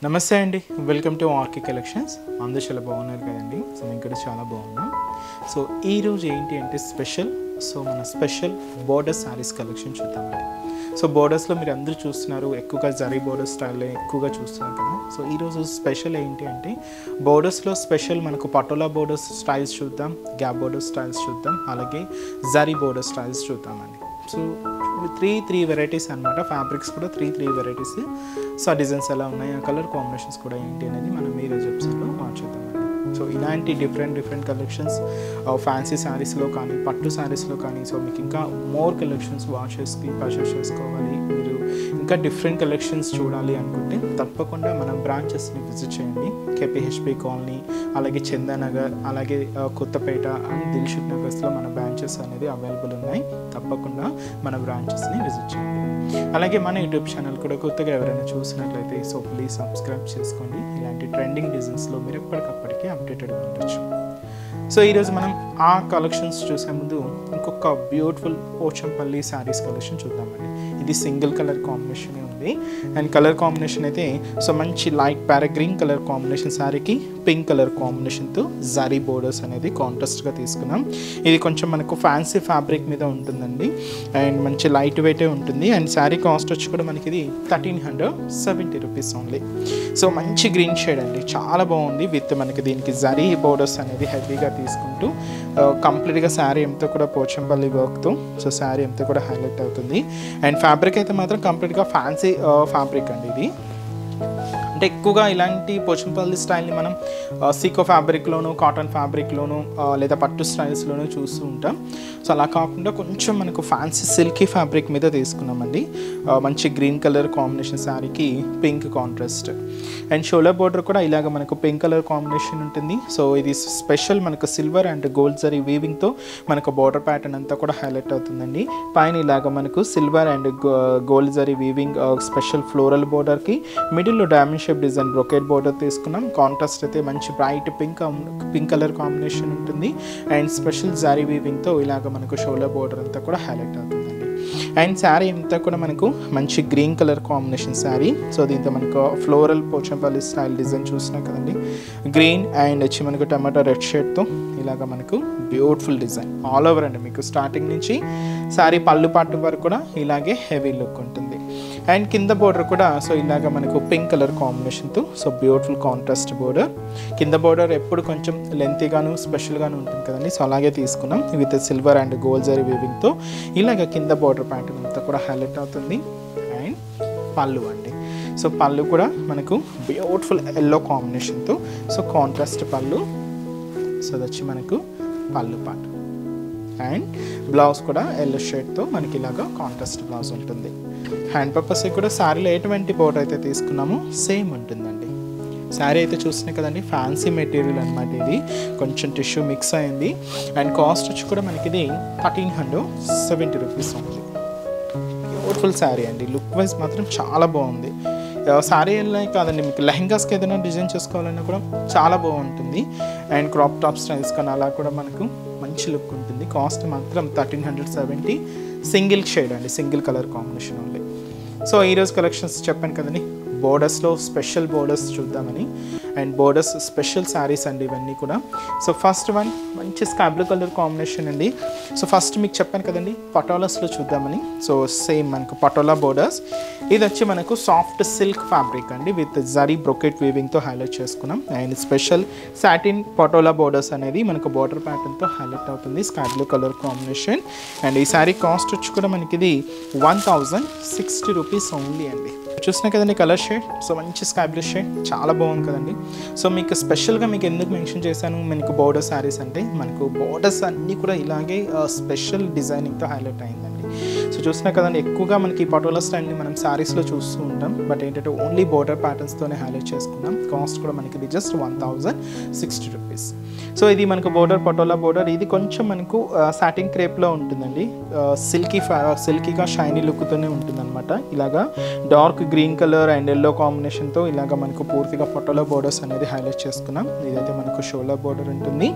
నమస్తే అండి, welcome to RK collections. అందరూ చాలా బాగున్నారు కదండి. సో మేము కూడా చాలా బాగున్నాం. సో ఈరోజు ఏంటి అంటే మన స్పెషల్ బోర్డర్ శారీస్ కలెక్షన్ చూద్దామండి. సో బోర్డర్స్లో మీరు అందరూ చూస్తున్నారు, ఎక్కువగా జరీ బోర్డర్ స్టైల్లో ఎక్కువగా చూస్తున్నారు కదా. సో ఈరోజు స్పెషల్ ఏంటి అంటే బోర్డర్స్లో స్పెషల్ మనకు పటోలా బోర్డర్స్ స్టైల్స్ చూద్దాం, గ్యాప్ బోర్డర్ స్టైల్స్ చూద్దాం, అలాగే జరీ బోర్డర్ స్టైల్స్ చూద్దామండి. సో త్రీ వెరైటీస్ అనమాట. ఫ్యాబ్రిక్స్ కూడా త్రీ వెరైటీస్. సో ఆ డిజైన్స్ ఎలా ఉన్నాయి, ఆ కలర్ కాంబినేషన్స్ కూడా ఏంటి అనేది మనం ఈరోజు ఎపిసోడ్లో మార్చేద్దామండి. సో ఇలాంటి డిఫరెంట్ కలెక్షన్స్ ఫ్యాన్సీ శారీస్లో కానీ, పట్టు శారీస్లో కానీ, సో మీకు ఇంకా మోర్ కలెక్షన్స్ వాచెస్కి పర్చేస్ చేసుకోవాలి, మీరు ఇంకా డిఫరెంట్ కలెక్షన్స్ చూడాలి అనుకుంటే తప్పకుండా మన బ్రాంచెస్ని విజిట్ చేయండి. కేపీహెచ్పి కాలనీ, అలాగే చందానగర్, అలాగే కొత్తపేట అండ్ దిల్షుక్ నగర్స్లో మన బ్రాంచెస్ అనేది అవైలబుల్ ఉన్నాయి. తప్పకుండా మన బ్రాంచెస్ని విజిట్ చేయండి. అలాగే మన యూట్యూబ్ ఛానల్ కూడా కొత్తగా ఎవరైనా చూసినట్లయితే సో ప్లీజ్ సబ్స్క్రైబ్ చేసుకోండి. ఇలాంటి ట్రెండింగ్ డిజైన్స్లో మీరు ఎప్పటికప్పటికీ అప్డేటెడ్గా ఉండొచ్చు. సో ఈరోజు మనం ఆ కలెక్షన్స్ చూసే ముందు ఇంకొక బ్యూటిఫుల్ పోచంపల్లి శారీస్ కలెక్షన్ చూద్దామండి. ఇది సింగిల్ కలర్ కాంబినేషన్ ఉంది. అండ్ కలర్ కాంబినేషన్ అయితే సో మంచి లైట్ గ్రీన్ కలర్ కాంబినేషన్ శారీకి పింక్ కలర్ కాంబినేషన్తో జరీ బోర్డర్స్ అనేది కాంట్రాస్ట్గా తీసుకున్నాం. ఇది కొంచెం మనకు ఫ్యాన్సీ ఫ్యాబ్రిక్ మీద ఉంటుందండి. అండ్ మంచి లైట్ వెయిటే ఉంటుంది. అండ్ శారీ కాస్ట్ వచ్చి కూడా మనకి ఇది 1370 రూపీస్ ఓన్లీ. సో మంచి గ్రీన్ షేడ్ అండి, చాలా బాగుంది. విత్ మనకి దీనికి జరీ బోర్డర్స్ అనేది హెవీగా తీసుకుంటూ కంప్లీట్గా శారీ అంతా కూడా పోచంపల్లి వర్క్తో సో శారీ అంతా కూడా హైలైట్ అవుతుంది. అండ్ ఫ్యాబ్రిక్ అయితే మాత్రం కంప్లీట్గా ఫ్యాన్సీ ఫ్యాబ్రిక్ అండి. ఇది అంటే ఎక్కువగా ఇలాంటి పోచంపల్లి స్టైల్ని మనం సీకో ఫ్యాబ్రిక్లోను, కాటన్ ఫ్యాబ్రిక్లోను, లేదా పట్టు స్టైల్స్లోనూ చూస్తూ ఉంటాం. సో అలా కాకుండా కొంచెం మనకు ఫ్యాన్సీ సిల్కీ ఫ్యాబ్రిక్ మీద తీసుకున్నామండి. మంచి గ్రీన్ కలర్ కాంబినేషన్ శారీకి pink contrast. And shoulder border కూడా ఇలాగ మనకు పింక్ కలర్ కాంబినేషన్ ఉంటుంది. సో ఇది స్పెషల్ మనకు సిల్వర్ అండ్ గోల్డ్ జరీ వీవింగ్తో మనకు బోర్డర్ ప్యాటర్న్ అంతా కూడా హైలైట్ అవుతుందండి. పైన ఇలాగ మనకు silver and gold zari weaving special floral బోర్డర్కి మిడిల్లో diamond shape design brocade border తీసుకున్నాం. కాంట్రాస్ట్ అయితే మంచి బ్రైట్ పింక్ కలర్ కాంబినేషన్ ఉంటుంది. అండ్ స్పెషల్ జరీ వీవింగ్తో ఇలాగ మనకు షోల్డర్ బోర్డర్ అంతా కూడా హైలైట్ అవుతుందండి. అండ్ శారీ అంతా కూడా మనకు మంచి green colour combination sari. So దీంతో మనకు ఫ్లోరల్ పోచంపల్లి స్టైల్ డిజైన్ చూసినాం కదండి. గ్రీన్ అండ్ వచ్చి మనకు టమాటో రెడ్ షేడ్తో ఇలాగ మనకు బ్యూటిఫుల్ డిజైన్ ఆల్ ఓవర్ అండి. మీకు స్టార్టింగ్ నుంచి శారీ పళ్ళు పాటు వరకు కూడా ఇలాగే హెవీ లుక్ ఉంటుంది. అండ్ కింద బోర్డర్ కూడా సో ఇలాగ మనకు పింక్ కలర్ కాంబినేషన్తో సో బ్యూటిఫుల్ కాంట్రాస్ట్ బోర్డర్. కింద బోర్డర్ ఎప్పుడు కొంచెం లెంతీగాను స్పెషల్గాను ఉంటుంది కదండి. సో అలాగే తీసుకున్నాం with silver and gold zari వీవింగ్తో ఇలాగ కింద బోర్డర్ ప్యాటర్న్ అంతా కూడా హైలైట్ అవుతుంది. అండ్ పళ్ళు అండి, సో పళ్ళు కూడా మనకు బ్యూటిఫుల్ ఎల్లో కాంబినేషన్తో సో కాంట్రాస్ట్ పళ్ళు. సో అది వచ్చి మనకు పళ్ళు పాటు. అండ్ బ్లౌజ్ కూడా ఎల్లో షేడ్తో మనకి ఇలాగ కాంట్రాస్ట్ బ్లౌజ్ ఉంటుంది. హ్యాండ్ పర్పస్ కూడా శారీలో ఎటువంటి బోర్డర్ అయితే తీసుకున్నామో సేమ్ ఉంటుందండి. శారీ అయితే చూస్తున్నాయి కదండి, ఫ్యాన్సీ మెటీరియల్ అనమాట. ఇది కొంచెం టిష్యూ మిక్స్ అయింది. అండ్ కాస్ట్ వచ్చి కూడా మనకి ఇది 1370 రూపీస్ ఉంది. బ్యూటిఫుల్ శారీ అండి, లుక్ వైజ్ మాత్రం చాలా బాగుంది. శారీ కాదండి, మీకు లెహంగాస్కి ఏదైనా డిజైన్ చేసుకోవాలన్నా కూడా చాలా బాగుంటుంది. అండ్ క్రాప్ టాప్ స్టైల్స్ కానీ అలా కూడా మనకు మంచి లుక్ ఉంటుంది. కాస్ట్ మాత్రం 1370. సింగిల్ షేడ్ అండి, single colour combination only. So ఈరోజు కలెక్షన్స్ చెప్పాను కదండి, బోర్డర్స్లో స్పెషల్ బోర్డర్స్ చూద్దామని. అండ్ బోర్డర్స్ స్పెషల్ శారీస్ అండి ఇవన్నీ కూడా. సో ఫస్ట్ వన్ మంచి స్కై బ్లూ కలర్ కాంబినేషన్ అండి. సో ఫస్ట్ మీకు చెప్పాను కదండి పటోలాస్లో చూద్దామని. సో సేమ్ మనకు పటోలా బోర్డర్స్. ఇది వచ్చి మనకు సాఫ్ట్ సిల్క్ ఫ్యాబ్రిక్ అండి విత్ జరీ బ్రొకెట్ వీవింగ్తో హైలైట్ చేసుకున్నాం. And special satin patola borders అనేది మనకు బోర్డర్ ప్యాటర్న్తో హైలైట్ అవుతుంది. Sky blue colour combination. And ఈ శారీ కాస్ట్ వచ్చి కూడా మనకి ఇది 1060 రూపీస్ ఓన్లీ అండి. చూసినా కదండి కలర్ షేడ్, సో మంచి స్కై బ్లూ షేడ్, చాలా బాగుంది కదండి. సో మీకు స్పెషల్గా మీకు ఎందుకు మెన్షన్ చేశాను మనకు బోర్డర్ శారీస్ అంటే, మనకు బోర్డర్స్ అన్నీ కూడా ఇలాగే స్పెషల్ డిజైనింగ్తో హైలైట్ అయిందండి. సో చూసినా కదండి ఎక్కువగా మనకి పటోలా స్టైల్ని మనం శారీస్లో చూస్తూ ఉంటాం. బట్ ఏంటంటే ఓన్లీ బోర్డర్ ప్యాటర్న్స్తోనే హైలైట్ చేసుకున్నాం. కాస్ట్ కూడా మనకి ఇది జస్ట్ 1060 రూపీస్. సో ఇది మనకు బోర్డర్ పటోలా బోర్డర్. ఇది కొంచెం మనకు సాటిన్ క్రేప్లో ఉంటుందండి. సిల్కీగా షైనీ లుక్తోనే ఉంటుందన్నమాట. ఇలాగా dark green colour and yellow కాంబినేషన్తో ఇలాగ మనకు పూర్తిగా పటోలా బోర్డర్స్ అనేది హైలైట్ చేసుకున్నాం. ఇదైతే మనకు షోల్డర్ బోర్డర్ ఉంటుంది.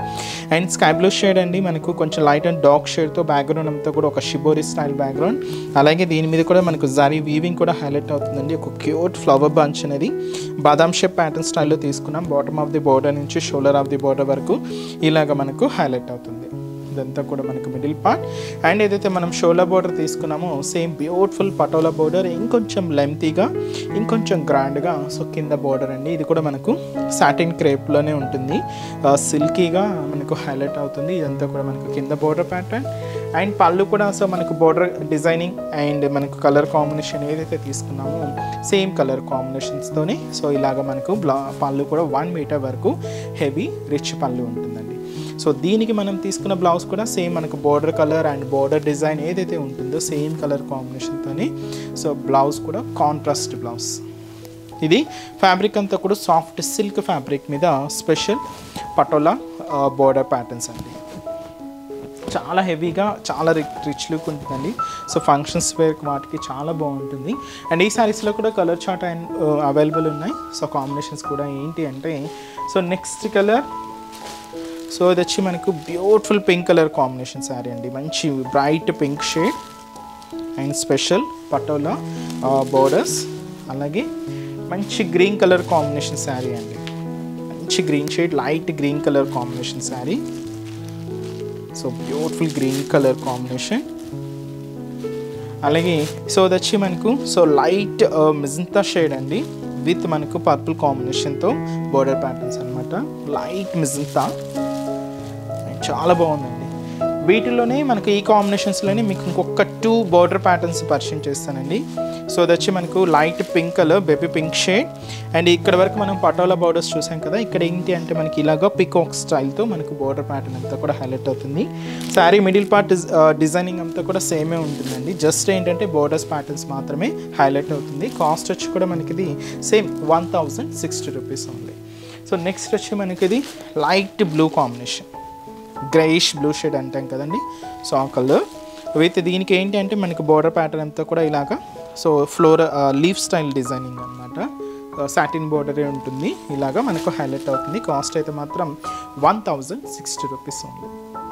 అండ్ స్కై బ్లూ షేడ్ అండి, మనకు కొంచెం లైట్ అండ్ డార్క్ షేడ్తో బ్యాక్గ్రౌండ్ అంతా కూడా ఒక షిబోరి స్టైల్ స్టైల్ బ్యాక్గ్రౌండ్. అలాగే దీని మీద కూడా మనకు జరీ వీవింగ్ కూడా హైలైట్ అవుతుందండి. ఒక క్యూట్ ఫ్లవర్ బంచ్ అనేది బాదాం షేప్ ప్యాటర్న్ స్టైల్లో తీసుకున్నాం. బాటమ్ ఆఫ్ ది బోర్డర్ నుంచి షోల్డర్ ఆఫ్ ది బోర్డర్ వరకు ఇలాగ మనకు హైలైట్ అవుతుంది. ఇదంతా కూడా మనకు మిడిల్ పార్ట్. అండ్ ఏదైతే మనం షోల్డర్ బోర్డర్ తీసుకున్నామో సేమ్ బ్యూటిఫుల్ పటోలా బోర్డర్, ఇంకొంచెం లెంతీగా ఇంకొంచెం గ్రాండ్గా. సో కింద బోర్డర్ అండి, ఇది కూడా మనకు సాటిన్ క్రేప్లోనే ఉంటుంది, సిల్కీగా మనకు హైలైట్ అవుతుంది. ఇదంతా కూడా మనకు కింద బోర్డర్ ప్యాటర్న్. అండ్ పళ్ళు కూడా సో మనకు బోర్డర్ డిజైనింగ్ అండ్ మనకు కలర్ కాంబినేషన్ ఏదైతే తీసుకున్నామో సేమ్ కలర్ కాంబినేషన్స్తోనే సో ఇలాగ మనకు పళ్ళు కూడా 1 మీటర్ వరకు హెవీ రిచ్ పళ్ళు ఉంటుందండి. సో దీనికి మనం తీసుకున్న బ్లౌజ్ కూడా సేమ్ మనకు border colour and border design ఏదైతే ఉంటుందో సేమ్ కలర్ కాంబినేషన్తోనే. సో బ్లౌజ్ కూడా కాంట్రాస్ట్ బ్లౌజ్. ఇది ఫ్యాబ్రిక్ అంతా కూడా సాఫ్ట్ సిల్క్ ఫ్యాబ్రిక్ మీద స్పెషల్ పటోలా బోర్డర్ ప్యాటర్న్స్ అండి. చాలా హెవీగా చాలా రిచ్ లుక్ ఉంటుందండి. సో ఫంక్షన్స్ వేర్కి వాటికి చాలా బాగుంటుంది. అండ్ ఈ శారీస్లో కూడా కలర్ చార్ట్ అండ్ అవైలబుల్ ఉన్నాయి. సో కాంబినేషన్స్ కూడా ఏంటి అంటే సో నెక్స్ట్ కలర్ సో ఇది వచ్చి మనకు beautiful pink colour combination sari అండి. మంచి bright pink shade and special patola borders. అలాగే మంచి గ్రీన్ కలర్ కాంబినేషన్ శారీ అండి. మంచి green shade, light green colour combination sari. So beautiful green colour combination. అలాగే సో ఇది వచ్చి మనకు సో లైట్ మెజంతా షేడ్ అండి విత్ మనకు పర్పుల్ కాంబినేషన్తో బోర్డర్ ప్యాటర్న్స్ అనమాట. లైట్ మెజంతా చాలా బాగుందండి. వీటిలోనే మనకు ఈ కాంబినేషన్స్లోనే మీకు ఇంకొక 2 బోర్డర్ ప్యాటర్న్స్ పరిచయం చేస్తానండి. సో అది వచ్చి మనకు light pink colour, baby pink shade. And ఇక్కడ వరకు మనం పటోలా బోర్డర్స్ చూసాం కదా, ఇక్కడ ఏంటి అంటే మనకి ఇలాగా పికాక్ స్టైల్తో మనకు బోర్డర్ ప్యాటర్న్ అంతా కూడా హైలైట్ అవుతుంది. శారీ మిడిల్ పార్ట్ డిజైనింగ్ అంతా కూడా సేమే ఉంటుందండి. జస్ట్ ఏంటంటే బోర్డర్స్ ప్యాటర్న్స్ మాత్రమే హైలైట్ అవుతుంది. కాస్ట్ వచ్చి కూడా మనకి ఇది సేమ్ 1060 రూపీస్ ఉంది. సో నెక్స్ట్ వచ్చి మనకి ఇది light blue combination, greyish blue shade అంటాం కదండి. సో ఆ కలర్ విత్ దీనికి ఏంటి అంటే మనకి బోర్డర్ ప్యాటర్న్ అంతా కూడా ఇలాగా so floor leaf style designing అనమాట. సాటిన్ బోర్డరే ఉంటుంది, ఇలాగా మనకు హైలైట్ అవుతుంది. కాస్ట్ అయితే మాత్రం 1060 రూపీస్ ఉంది.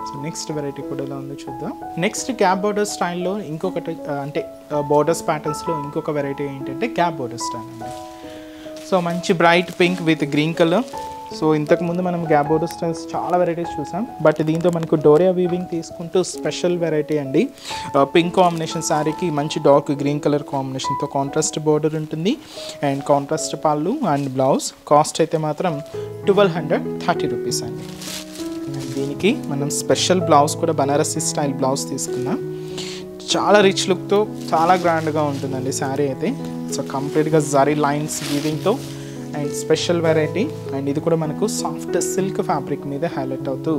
సో నెక్స్ట్ వెరైటీ కూడా ఎలా ఉందో చూద్దాం. నెక్స్ట్ గ్యాప్ బోర్డర్ స్టైల్లో ఇంకొకటి అంటే బోర్డర్స్ ప్యాటర్న్స్లో ఇంకొక వెరైటీ ఏంటంటే గ్యాప్ బోర్డర్ స్టైల్ అండి. సో మంచి bright pink with green colour. So ఇంతకుముందు మనం గ్యాప్ బోర్డర్ స్టైల్స్ చాలా వెరైటీస్ చూసాం, బట్ దీంతో మనకు డోరియా వీవింగ్ తీసుకుంటూ స్పెషల్ వెరైటీ అండి. పింక్ కాంబినేషన్ శారీకి మంచి డార్క్ గ్రీన్ కలర్ కాంబినేషన్తో కాంట్రాస్ట్ బోర్డర్ ఉంటుంది అండ్ కాంట్రాస్ట్ పళ్ళు అండ్ బ్లౌజ్. కాస్ట్ అయితే మాత్రం 1230 రూపీస్ అండి. దీనికి మనం స్పెషల్ బ్లౌజ్ కూడా బనారసి స్టైల్ బ్లౌజ్ తీసుకున్నాం. చాలా రిచ్ లుక్తో చాలా గ్రాండ్గా ఉంటుందండి శారీ అయితే. సో కంప్లీట్గా జరీ లైన్స్ వీవింగ్తో అండ్ స్పెషల్ వెరైటీ. అండ్ ఇది కూడా మనకు సాఫ్ట్ సిల్క్ ఫ్యాబ్రిక్ మీద హైలైట్ అవుతూ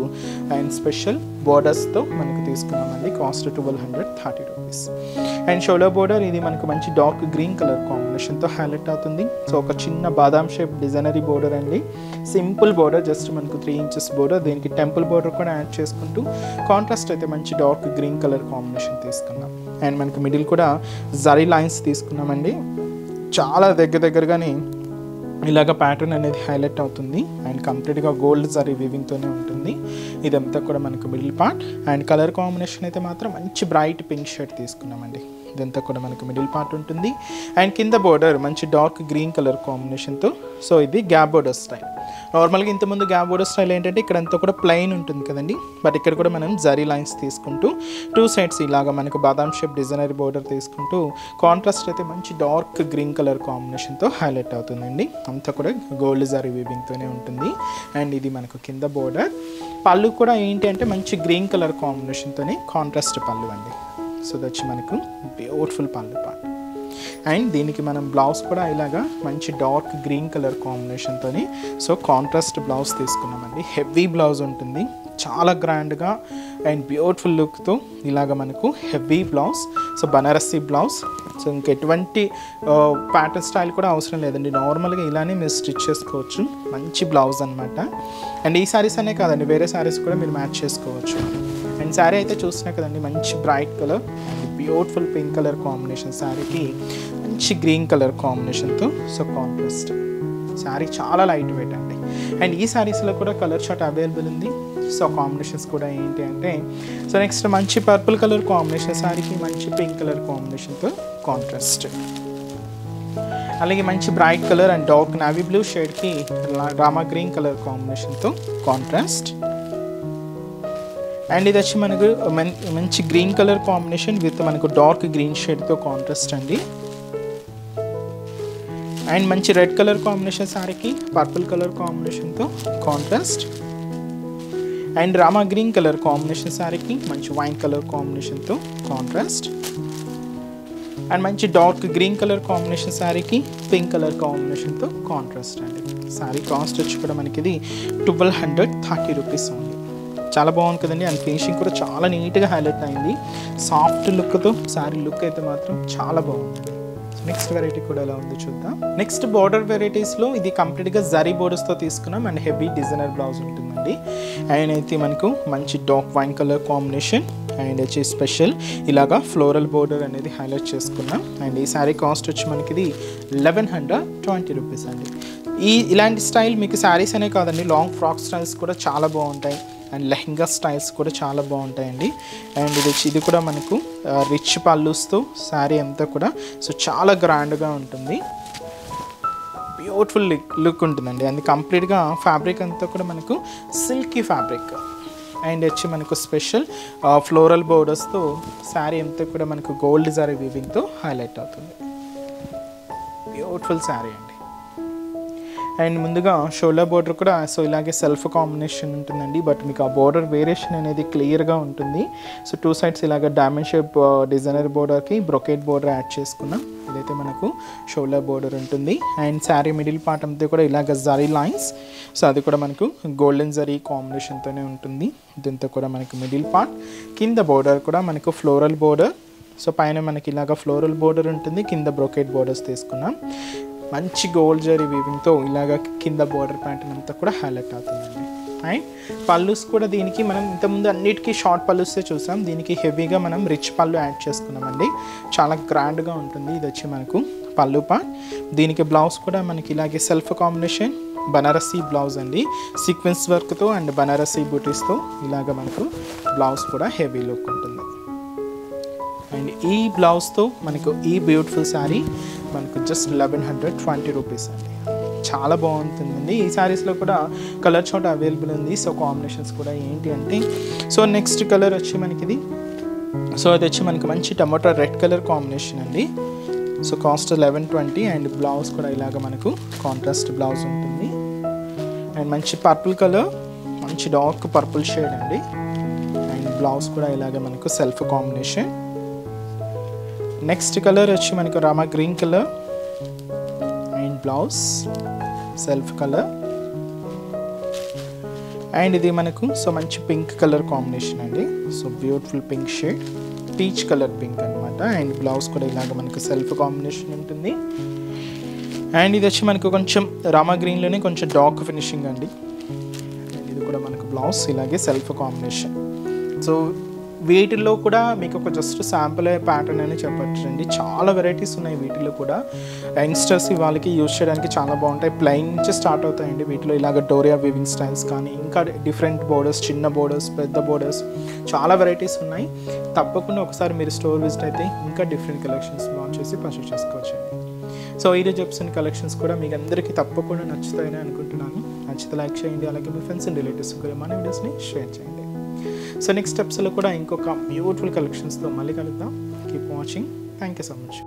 అండ్ స్పెషల్ బోర్డర్స్తో మనకు తీసుకున్నామండి. Cost 1230 rupees. And shoulder border ఇది మనకు మంచి డార్క్ గ్రీన్ కలర్ కాంబినేషన్తో హైలైట్ అవుతుంది. సో ఒక చిన్న బాదాం షేప్ డిజైనరీ బోర్డర్ అండి. సింపుల్ బోర్డర్, జస్ట్ మనకు 3 ఇంచెస్ బోర్డర్. దీనికి టెంపుల్ బోర్డర్ కూడా యాడ్ చేసుకుంటూ కాంట్రాస్ట్ అయితే మంచి డార్క్ గ్రీన్ కలర్ కాంబినేషన్ తీసుకున్నాం. అండ్ మనకు మిడిల్ కూడా జరీ లైన్స్ తీసుకున్నామండి. చాలా దగ్గరగానే ఇలాగ ప్యాటర్న్ అనేది హైలైట్ అవుతుంది అండ్ కంప్లీట్గా గోల్డ్ జరీ వీవింగ్తోనే ఉంటుంది. ఇదంతా కూడా మనకు middle part. And colour combination అయితే మాత్రం మంచి బ్రైట్ పింక్ షేడ్ తీసుకున్నామండి. ఇదంతా కూడా మనకు మిడిల్ పార్ట్ ఉంటుంది. అండ్ కింద బోర్డర్ మంచి డార్క్ గ్రీన్ కలర్ కాంబినేషన్తో. సో ఇది గ్యాప్ బోర్డర్ స్టైల్. నార్మల్గా ఇంతకుముందు గ్యాప్ బోర్డర్ స్టైల్ ఏంటంటే ఇక్కడ అంతా కూడా ప్లెయిన్ ఉంటుంది కదండి, బట్ ఇక్కడ కూడా మనం జరీ లైన్స్ తీసుకుంటూ 2 సైడ్స్ ఇలాగా మనకు బాదాం షేప్ డిజైనరీ బోర్డర్ తీసుకుంటూ కాంట్రాస్ట్ అయితే మంచి డార్క్ గ్రీన్ కలర్ కాంబినేషన్తో హైలైట్ అవుతుందండి. అంతా కూడా గోల్డ్ జరీ వీవింగ్తోనే ఉంటుంది. అండ్ ఇది మనకు కింద బోర్డర్. పళ్ళు కూడా ఏంటి అంటే మంచి గ్రీన్ కలర్ కాంబినేషన్తోనే కాంట్రాస్ట్ పళ్ళు అండి. సో దచ్చి మనకు బ్యూటిఫుల్ పళ్ళు పార్ట్. అండ్ దీనికి మనం బ్లౌజ్ కూడా ఇలాగా మంచి డార్క్ గ్రీన్ కలర్ కాంబినేషన్తోని సో కాంట్రాస్ట్ బ్లౌజ్ తీసుకున్నామండి. హెవీ బ్లౌజ్ ఉంటుంది, చాలా గ్రాండ్గా అండ్ బ్యూటిఫుల్ లుక్తో ఇలాగ మనకు heavy blouse. So Banarasi blouse. So ఇంకెటువంటి ప్యాటర్న్ స్టైల్ కూడా అవసరం లేదండి, నార్మల్గా ఇలానే మీరు స్టిచ్ చేసుకోవచ్చు. మంచి బ్లౌజ్ అనమాట. అండ్ ఈ శారీస్ అనే కాదండి, వేరే శారీస్ కూడా మీరు మ్యాచ్ చేసుకోవచ్చు. అండ్ శారీ అయితే చూసినా కదండి, మంచి bright colour and beautiful pink colour combination శారీకి మంచి గ్రీన్ కలర్ కాంబినేషన్తో సో కాంట్రాస్ట్. శారీ చాలా లైట్ వెయిట్ అండి. అండ్ ఈ శారీస్లో కూడా కలర్ చార్ట్ అవైలబుల్ ఉంది. సో కాంబినేషన్స్ కూడా ఏంటి అంటే, సో నెక్స్ట్ మంచి పర్పుల్ కలర్ కాంబినేషన్ శారీకి మంచి పింక్ కలర్ కాంబినేషన్తో కాంట్రాస్ట్, అలాగే మంచి bright colour and dark navy blue షేడ్కి రామా గ్రీన్ కలర్ కాంబినేషన్తో కాంట్రాస్ట్. అండ్ ఇది వచ్చి మనకు మంచి గ్రీన్ కలర్ కాంబినేషన్ విత్ మనకు డార్క్ గ్రీన్ షేడ్తో కాంట్రాస్ట్ అండి. అండ్ మంచి రెడ్ కలర్ కాంబినేషన్ శారీకి పర్పుల్ కలర్ కాంబినేషన్తో contrast. And Rama green colour combination శారీకి మంచి వైన్ కలర్ కాంబినేషన్తో కాంట్రాస్ట్. అండ్ మంచి డార్క్ గ్రీన్ కలర్ కాంబినేషన్ శారీకి పింక్ కలర్ కాంబినేషన్తో కాంట్రాస్ట్ అండి. శారీ కాస్ట్ వచ్చి కూడా మనకి ఇది 1230 రూపీస్ ఉంది. చాలా బాగుంది కదండి. అండ్ ఫినిషింగ్ కూడా చాలా నీట్గా హైలైట్ అయింది. సాఫ్ట్ లుక్తో శారీ లుక్ అయితే మాత్రం చాలా బాగుంది. నెక్స్ట్ వెరైటీ కూడా ఎలా ఉందో చూద్దాం. నెక్స్ట్ బార్డర్ వెరైటీస్లో ఇది కంప్లీట్గా జరీ బోర్డర్స్తో తీసుకున్నాం అండ్ హెవీ డిజైనర్ బ్లౌజ్ ఉంటుందండి. అండ్ అయితే మనకు మంచి dark wine colour combination and వచ్చి స్పెషల్ ఇలాగా ఫ్లోరల్ బోర్డర్ అనేది హైలైట్ చేసుకున్నాం. అండ్ ఈ శారీ కాస్ట్ వచ్చి మనకి ఇది 1120 రూపీస్ అండి. ఇలాంటి స్టైల్ మీకు శారీస్ అనే కాదండి, లాంగ్ ఫ్రాక్ స్టైల్స్ కూడా చాలా బాగుంటాయి అండ్ లెహంగా స్టైల్స్ కూడా చాలా బాగుంటాయండి. అండ్ ఇది కూడా మనకు రిచ్ పల్లూస్తో శారీ అంతా కూడా సో చాలా గ్రాండ్గా ఉంటుంది, బ్యూటిఫుల్ లుక్ ఉంటుందండి. అండ్ కంప్లీట్గా ఫ్యాబ్రిక్ అంతా కూడా మనకు సిల్కీ ఫ్యాబ్రిక్ అండ్ వచ్చి మనకు స్పెషల్ ఫ్లోరల్ బోర్డర్స్తో శారీ అంతా కూడా మనకు గోల్డ్ జరీ వీవింగ్తో హైలైట్ అవుతుంది. బ్యూటిఫుల్ శారీ అండి. అండ్ ముందుగా షోల్డర్ బోర్డర్ కూడా సో ఇలాగే సెల్ఫ్ కాంబినేషన్ ఉంటుందండి, బట్ మీకు ఆ బోర్డర్ వేరియేషన్ అనేది క్లియర్గా ఉంటుంది. సో 2 సైడ్స్ ఇలాగ డైమండ్ షేప్ డిజైనర్ బోర్డర్కి బ్రొకేట్ బోర్డర్ యాడ్ చేసుకున్నాం. ఇదైతే మనకు షోల్డర్ బోర్డర్ ఉంటుంది. అండ్ శారీ మిడిల్ పార్ట్ అంతా కూడా ఇలాగ జరీ లైన్స్, సో అది కూడా మనకు గోల్డెన్ జరీ కాంబినేషన్తోనే ఉంటుంది. దీంతో కూడా మనకు మిడిల్ పార్ట్, కింద బోర్డర్ కూడా మనకు ఫ్లోరల్ బోర్డర్, సో పైన మనకి ఇలాగ ఫ్లోరల్ బోర్డర్ ఉంటుంది, కింద బ్రొకేట్ బోర్డర్స్ తీసుకున్నాం. మంచి గోల్డ్ జరీ వీవింగ్తో ఇలాగ కింద బోర్డర్ ప్యాటర్న్ అంతా కూడా హైలైట్ అవుతుందండి. అండ్ పల్లూస్ కూడా దీనికి మనం ఇంతకుముందు అన్నిటికీ షార్ట్ పల్లూసే చూసాం, దీనికి హెవీగా మనం రిచ్ పళ్ళు యాడ్ చేసుకున్నామండి. చాలా గ్రాండ్గా ఉంటుంది. ఇది వచ్చి మనకు పళ్ళు పార్ట్. దీనికి బ్లౌజ్ కూడా మనకి ఇలాగే సెల్ఫ్ కాంబినేషన్ బనారసీ బ్లౌజ్ అండి, సీక్వెన్స్ వర్క్తో అండ్ బనారసీ బూటీస్తో ఇలాగ మనకు బ్లౌజ్ కూడా హెవీ లుక్ ఉంటుంది. అండ్ ఈ బ్లౌజ్తో మనకు ఈ బ్యూటిఫుల్ శారీ మనకు జస్ట్ 1120 రూపీస్ అండి. చాలా బాగుంటుందండి. ఈ శారీస్లో కూడా కలర్ చార్ట్ అవైలబుల్ ఉంది. సో కాంబినేషన్స్ కూడా ఏంటి అంటే, సో నెక్స్ట్ కలర్ వచ్చి మనకి ఇది, సో అది వచ్చి మనకి మంచి టమాటో రెడ్ కలర్ కాంబినేషన్ అండి. సో కాస్ట్ 1120 అండ్ బ్లౌజ్ కూడా ఇలాగ మనకు కాంట్రాస్ట్ బ్లౌజ్ ఉంటుంది. అండ్ మంచి పర్పుల్ కలర్, మంచి డార్క్ పర్పుల్ షేడ్ అండి. అండ్ బ్లౌజ్ కూడా ఇలాగ మనకు సెల్ఫ్ కాంబినేషన్. నెక్స్ట్ కలర్ వచ్చి మనకు Rama green colour and blouse self colour. And ఇది మనకు సో మంచి పింక్ కలర్ కాంబినేషన్ అండి. So beautiful pink shade, peach colour pink అనమాట. అండ్ బ్లౌజ్ కూడా ఇలాగ మనకు సెల్ఫ్ కాంబినేషన్ ఉంటుంది. అండ్ ఇది వచ్చి మనకు కొంచెం రామా గ్రీన్లోనే కొంచెం డార్క్ ఫినిషింగ్ అండి. అండ్ ఇది కూడా మనకు బ్లౌజ్ ఇలాగే సెల్ఫ్ కాంబినేషన్. సో వీటిల్లో కూడా మీకు ఒక జస్ట్ శాంపుల్ ప్యాటర్న్ అని చెప్పచ్చు అండి. చాలా వెరైటీస్ ఉన్నాయి వీటిలో కూడా. యంగ్స్టర్స్ వాళ్ళకి యూజ్ చేయడానికి చాలా బాగుంటాయి. ప్లెయిన్ నుంచి స్టార్ట్ అవుతాయండి వీటిలో. ఇలాగ డోరియా వీవింగ్ స్టైల్స్ కానీ ఇంకా డిఫరెంట్ బోర్డర్స్, చిన్న బోర్డర్స్, పెద్ద బోర్డర్స్, చాలా వెరైటీస్ ఉన్నాయి. తప్పకుండా ఒకసారి మీరు స్టోర్ విజిట్ అయితే ఇంకా డిఫరెంట్ కలెక్షన్స్ లాంచ్ చేసి పర్చేస్ చేసుకోవచ్చండి. సో ఈరోజు చెప్తున్న కలెక్షన్స్ కూడా మీకు అందరికీ తప్పకుండా నచ్చుతాయని అనుకుంటున్నాను. నచ్చితే లైక్ చేయండి, అలాగే మీ ఫ్రెండ్స్ అండ్ రిలేటివ్స్ కూడా మన వీడియోస్ని షేర్ చేయండి. సో నెక్స్ట్ స్టెప్స్లో కూడా ఇంకొక బ్యూటిఫుల్ కలెక్షన్స్తో మళ్ళీ కలుద్దాం. Keep watching. Thank you so much.